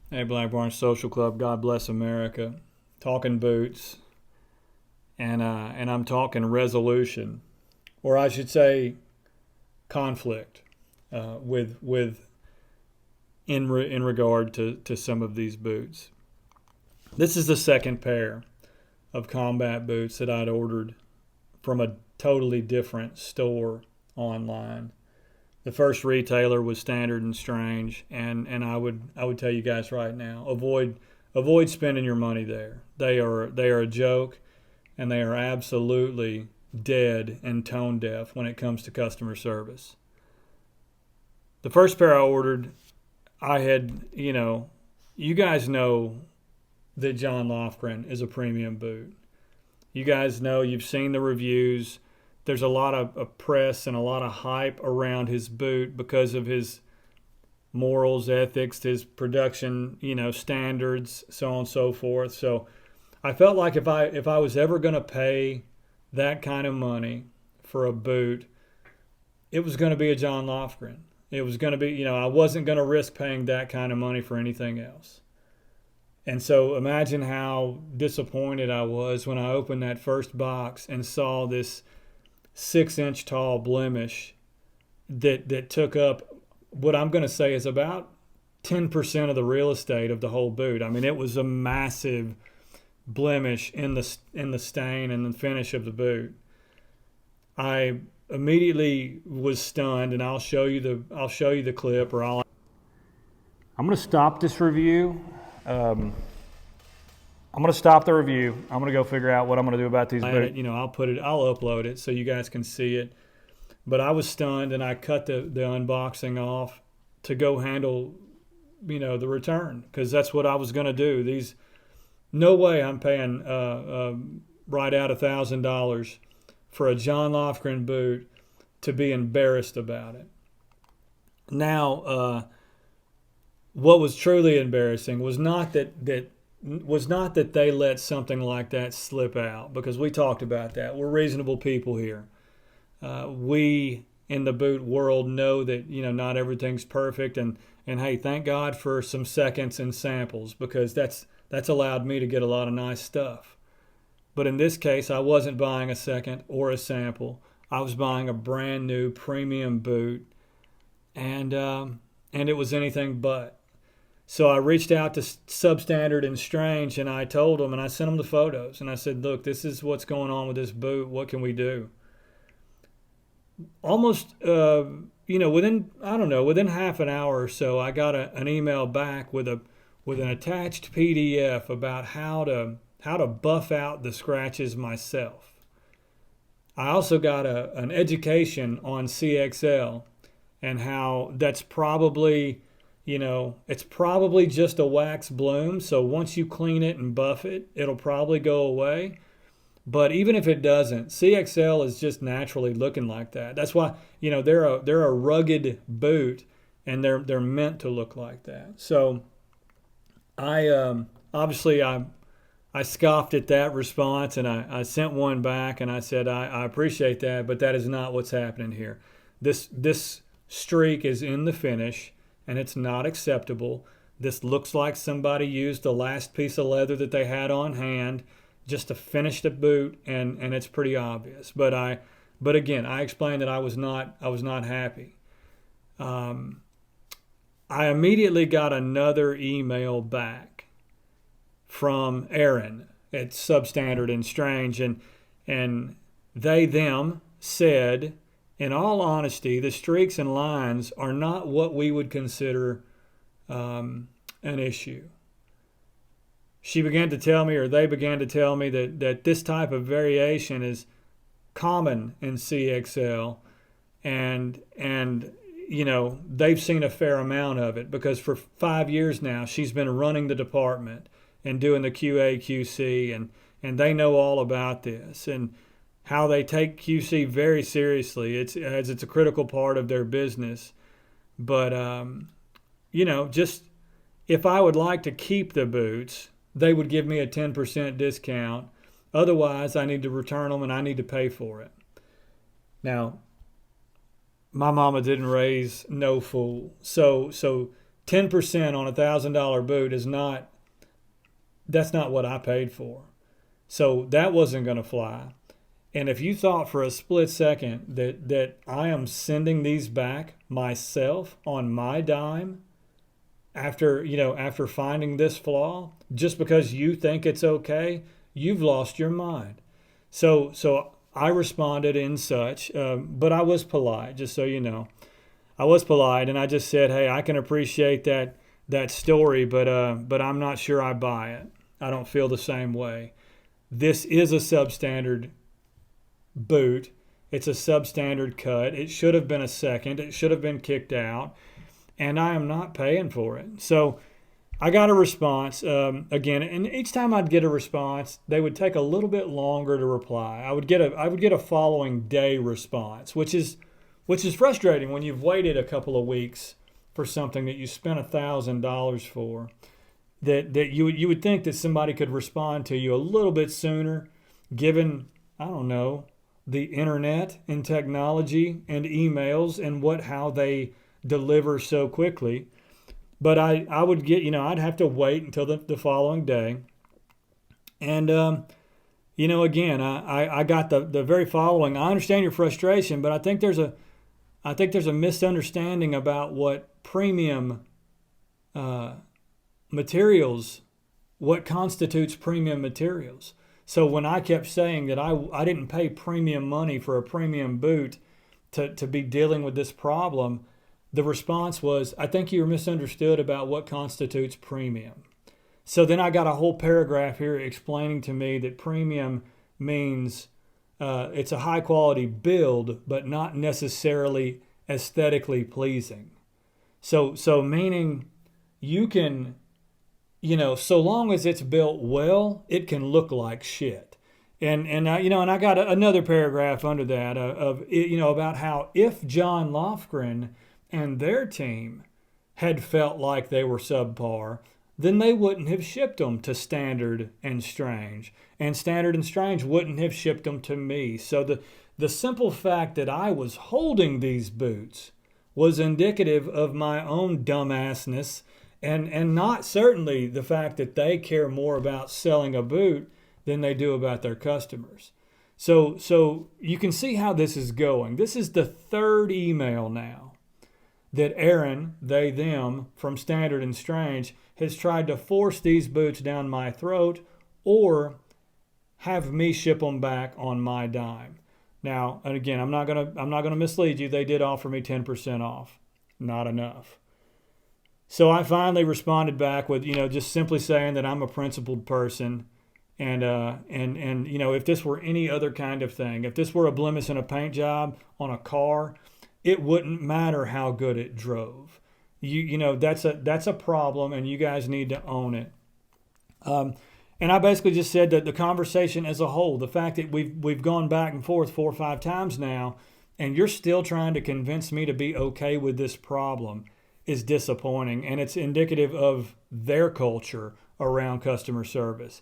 Hey, Black Barn Social Club. God bless America. Talking boots, and I'm talking resolution, or I should say, conflict, with in regard to some of these boots. This is the second pair of combat boots that I'd ordered from a totally different store online. The first retailer was Standard and Strange, and I would tell you guys right now, avoid spending your money there. They are a joke, and they are absolutely dead and tone deaf when it comes to customer service. The first pair I ordered, I had, you guys know that John Lofgren is a premium boot. You guys know, you've seen the reviews. There's a lot of press and a lot of hype around his boot because of his morals, ethics, his production, standards, so on and so forth. So I felt like if I was ever going to pay that kind of money for a boot, it was going to be a John Lofgren. It was going to be, I wasn't going to risk paying that kind of money for anything else. And so imagine how disappointed I was when I opened that first box and saw this 6-inch tall blemish that took up what I'm going to say is about 10% of the real estate of the whole boot. I mean, it was a massive blemish in the stain and the finish of the boot. I immediately was stunned, and I'll show you the clip, or I'm going to stop this review. I'm going to stop the review. I'm going to go figure out what I'm going to do about these boots. I'll upload it so you guys can see it. But I was stunned, and I cut the unboxing off to go handle, the return, because that's what I was going to do. No way I'm paying right out $1,000 for a John Lofgren boot to be embarrassed about it. Now, what was truly embarrassing was not that they let something like that slip out, because we talked about that. We're reasonable people here. We in the boot world know that not everything's perfect, and hey, thank God for some seconds and samples, because that's allowed me to get a lot of nice stuff. But in this case, I wasn't buying a second or a sample. I was buying a brand new premium boot, and it was anything but. So I reached out to Substandard and Strange, and I told them, and I sent them the photos, and I said, look, this is what's going on with this boot. What can we do? Almost, within half an hour or so, I got an email back with an attached PDF about how to buff out the scratches myself. I also got an education on CXL and how that's probably, it's probably just a wax bloom. So once you clean it and buff it, it'll probably go away. But even if it doesn't, CXL is just naturally looking like that. That's why, they're a rugged boot, and they're meant to look like that. So I scoffed at that response, and I sent one back, and I said, I appreciate that, but that is not what's happening here. This streak is in the finish, and it's not acceptable. This looks like somebody used the last piece of leather that they had on hand just to finish the boot, and it's pretty obvious. But again, I explained that I was not happy. I immediately got another email back from Aaron at Substandard and Strange, and them said, in all honesty, the streaks and lines are not what we would consider an issue. They began to tell me that this type of variation is common in CXL, and they've seen a fair amount of it, because for 5 years now she's been running the department and doing the QA QC, and they know all about this and how they take QC very seriously. It's a critical part of their business. But just if I would like to keep the boots, they would give me a 10% discount. Otherwise, I need to return them, and I need to pay for it. Now, my mama didn't raise no fool. So 10% on $1,000 boot that's not what I paid for. So that wasn't going to fly. And if you thought for a split second that I am sending these back myself on my dime after finding this flaw, just because you think it's okay, you've lost your mind. So I responded in such, but I was polite, just so you know. I was polite, and I just said, hey, I can appreciate that story, but I'm not sure I buy it. I don't feel the same way. This is a substandard boot. It's a substandard cut. It should have been a second. It should have been kicked out, and I am not paying for it. So I got a response again, and each time I'd get a response, they would take a little bit longer to reply. I would get a following day response, which is frustrating when you've waited a couple of weeks for something that you spent $1,000 for. That you would think that somebody could respond to you a little bit sooner, given, I don't know, the internet and technology and emails and how they deliver so quickly. But I would get, I'd have to wait until the following day. And, again, I got the very following. I understand your frustration, but I think there's a misunderstanding about what premium materials, what constitutes premium materials. So when I kept saying that I didn't pay premium money for a premium boot to be dealing with this problem, the response was, I think you're misunderstood about what constitutes premium. So then I got a whole paragraph here explaining to me that premium means it's a high quality build, but not necessarily aesthetically pleasing. So meaning you can, so long as it's built well, it can look like shit. And I got another paragraph under that about how if John Lofgren and their team had felt like they were subpar, then they wouldn't have shipped them to Standard and Strange. And Standard and Strange wouldn't have shipped them to me. So the simple fact that I was holding these boots was indicative of my own dumbassness, and not certainly the fact that they care more about selling a boot than they do about their customers. So you can see how this is going. This is the third email now that Aaron, they, them, from Standard and Strange has tried to force these boots down my throat or have me ship them back on my dime. Now, and again, I'm not gonna mislead you. They did offer me 10% off. Not enough. So I finally responded back with, just simply saying that I'm a principled person, and if this were any other kind of thing, if this were a blemish in a paint job on a car, it wouldn't matter how good it drove. That's a problem, and you guys need to own it. And I basically just said that the conversation as a whole, the fact that we've gone back and forth 4 or 5 times now, and you're still trying to convince me to be okay with this problem, is disappointing, and it's indicative of their culture around customer service.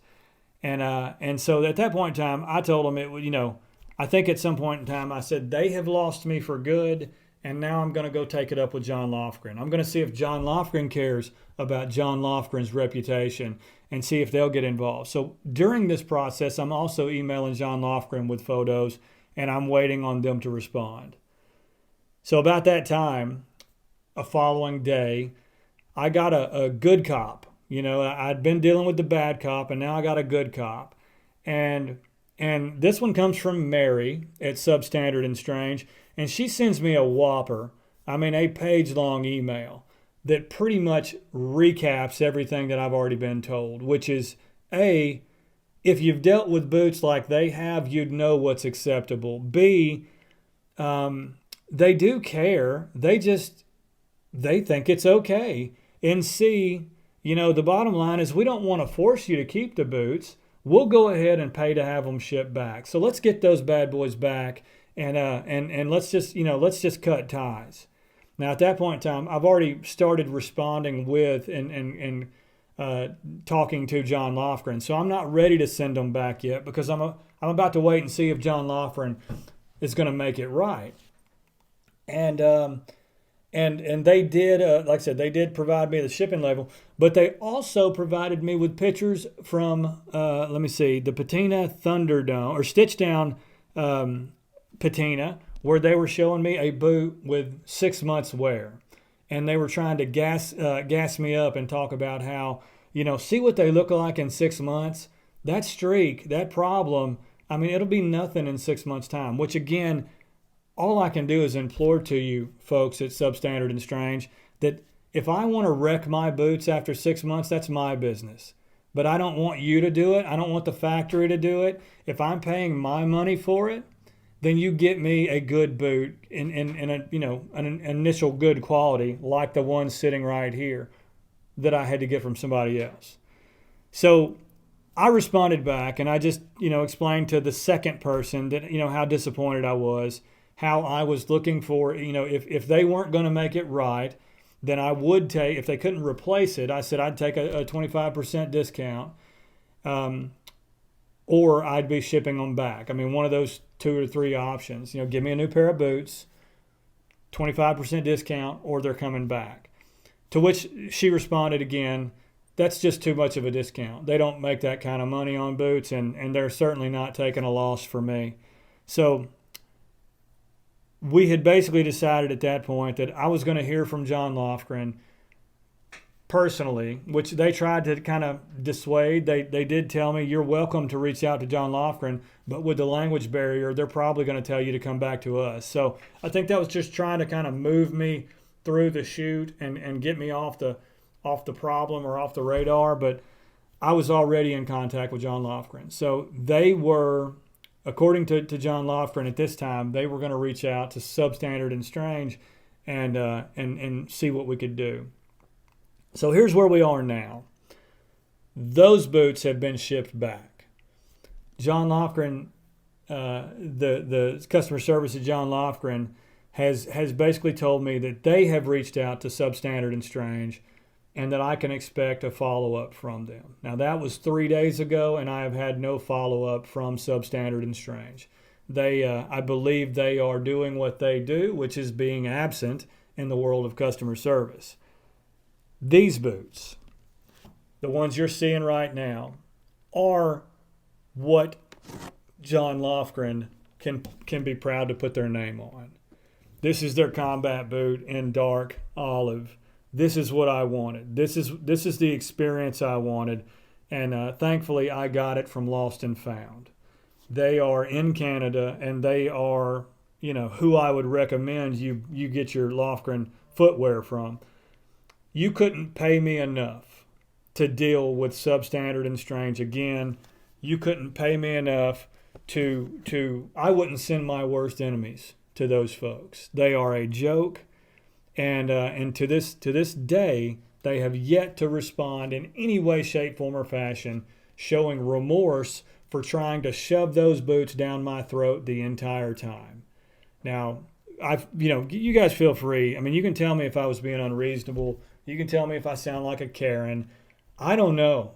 And so at that point in time, I told them I think at some point in time I said they have lost me for good, and now I'm going to go take it up with John Lofgren. I'm going to see if John Lofgren cares about John Lofgren's reputation and see if they'll get involved. So during this process, I'm also emailing John Lofgren with photos, and I'm waiting on them to respond. So about that time, a following day, I got a good cop. I'd been dealing with the bad cop, and now I got a good cop. And this one comes from Mary at Substandard and Strange, and she sends me a whopper, a page-long email that pretty much recaps everything that I've already been told, which is, A, if you've dealt with boots like they have, you'd know what's acceptable. B, they do care. They think it's okay. And C, the bottom line is we don't want to force you to keep the boots. We'll go ahead and pay to have them shipped back. So let's get those bad boys back, and let's just cut ties. Now at that point in time, I've already started responding with and talking to John Lofgren. So I'm not ready to send them back yet because I'm about to wait and see if John Lofgren is going to make it right. And and they did, like I said, they did provide me the shipping label, but they also provided me with pictures from, let me see, the Patina Thunderdome or Stitch Down Patina, where they were showing me a boot with 6 months wear, and they were trying to gas me up and talk about how, see what they look like in 6 months. That streak, that problem, I mean, it'll be nothing in 6 months' time. Which again, all I can do is implore to you folks at Substandard and Strange that if I want to wreck my boots after 6 months, that's my business. But I don't want you to do it. I don't want the factory to do it. If I'm paying my money for it, then you get me a good boot in an initial good quality like the one sitting right here that I had to get from somebody else. So I responded back and I just, explained to the second person that, how disappointed I was, how I was looking for, if they weren't going to make it right, then I would take, if they couldn't replace it, I said I'd take a 25% discount, or I'd be shipping them back. I mean, one of those 2 or 3 options, give me a new pair of boots, 25% discount, or they're coming back. To which she responded again, that's just too much of a discount. They don't make that kind of money on boots, and they're certainly not taking a loss for me. So we had basically decided at that point that I was going to hear from John Lofgren personally, which they tried to kind of dissuade. They did tell me, you're welcome to reach out to John Lofgren, but with the language barrier, they're probably going to tell you to come back to us. So I think that was just trying to kind of move me through the chute and get me off the problem or off the radar. But I was already in contact with John Lofgren. So they were, according to John Lofgren at this time, they were going to reach out to Substandard and Strange and see what we could do. So here's where we are now. Those boots have been shipped back. John Lofgren, the customer service at John Lofgren has basically told me that they have reached out to Substandard and Strange and that I can expect a follow-up from them. Now, that was 3 days ago, and I have had no follow-up from Substandard and Strange. I believe they are doing what they do, which is being absent in the world of customer service. These boots, the ones you're seeing right now, are what John Lofgren can be proud to put their name on. This is their combat boot in dark olive. This is what I wanted. This is the experience I wanted, and thankfully I got it from Lost and Found. They are in Canada, and they are, who I would recommend you get your Lofgren footwear from. You couldn't pay me enough to deal with Substandard and Strange again. You couldn't pay me enough to I wouldn't send my worst enemies to those folks. They are a joke. And to this day, they have yet to respond in any way, shape, form, or fashion, showing remorse for trying to shove those boots down my throat the entire time. Now, you guys feel free. I mean, you can tell me if I was being unreasonable. You can tell me if I sound like a Karen. I don't know,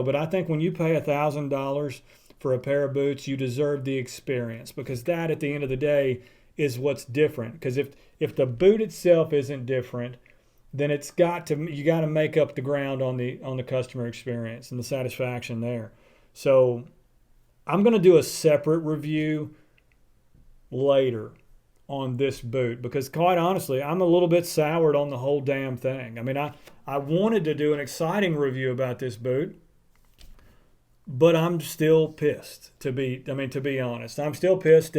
but I think when you pay $1,000 for a pair of boots, you deserve the experience, because that, at the end of the day, is what's different. Because if the boot itself isn't different, then you got to make up the ground on the customer experience and the satisfaction there. So I'm going to do a separate review later on this boot, because quite honestly, I'm a little bit soured on the whole damn thing. I mean, I wanted to do an exciting review about this boot, but I'm still pissed, to be honest. I'm still pissed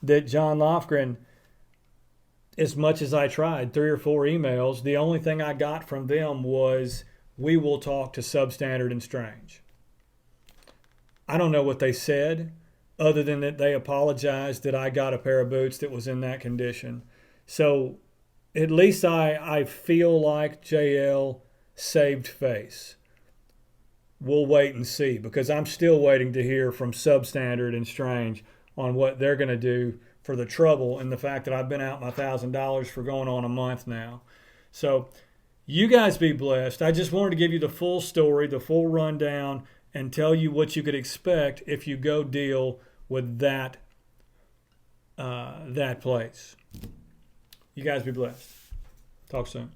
that John Lofgren, as much as I tried, 3 or 4 emails, the only thing I got from them was, we will talk to Substandard and Strange. I don't know what they said, other than that they apologized that I got a pair of boots that was in that condition. So at least I feel like JL saved face. We'll wait and see, because I'm still waiting to hear from Substandard and Strange on what they're going to do for the trouble and the fact that I've been out my $1,000 for going on a month now. So you guys be blessed. I just wanted to give you the full story, the full rundown, and tell you what you could expect if you go deal with that place. You guys be blessed. Talk soon.